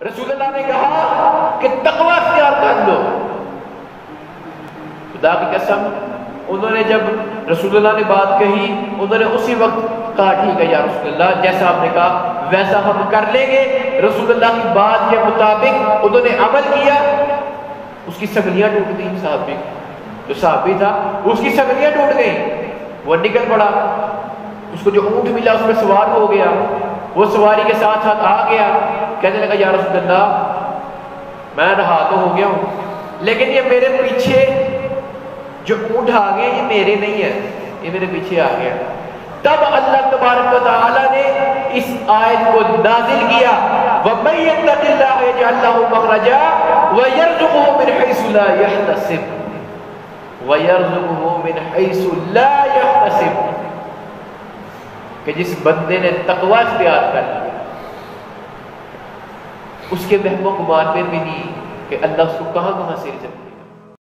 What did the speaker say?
رسول اللہ نے کہا کہ تقوی اختیار کر لو. خدا کی قسم انہوں نے جب رسول اللہ نے بات کہی انہوں نے اسی وقت کہا ٹھیک ہے یا رسول اللہ جیسا آپ نے کہا ویسا ہم کر لیں گے. رسول اللہ کی بات کے مطابق انہوں نے عمل کیا. اس کی سگلیاں ٹوٹ گئیں. صحابی جو صحابی تھا اس کی سگلیاں ٹوٹ گئیں. وہ نکل پڑا. اس کو جو اونٹ ملا اس میں سوار ہو گیا. وہ سواری کے ساتھ ساتھ آ گیا. کہنے لگا یا رسول اللہ میں رہا تو ہو گیا ہوں لیکن یہ میرے پیچھے جو اونٹ آ گئے یہ میرے نہیں ہے یہ میرے پیچھے آ گیا. تب اللہ تبارک و تعالی نے اس آیت کو نازل کیا وَمَن يَتَّقِ اللَّهَ يَجْعَل لَّهُ مَخْرَجًا وَيَرْزُقْهُ مِنْ حَيْثُ لَا يَحْتَسِبُ وَيَرْزُقْهُ مِنْ حَيْثُ لَا يَحْتَسِبُ. کہ جس بندے نے تقوی اختیار کر لیا اس کے وہم و گمان میں بھی نہیں کہ اللہ اس کو کہاں کہاں سے رزق دے.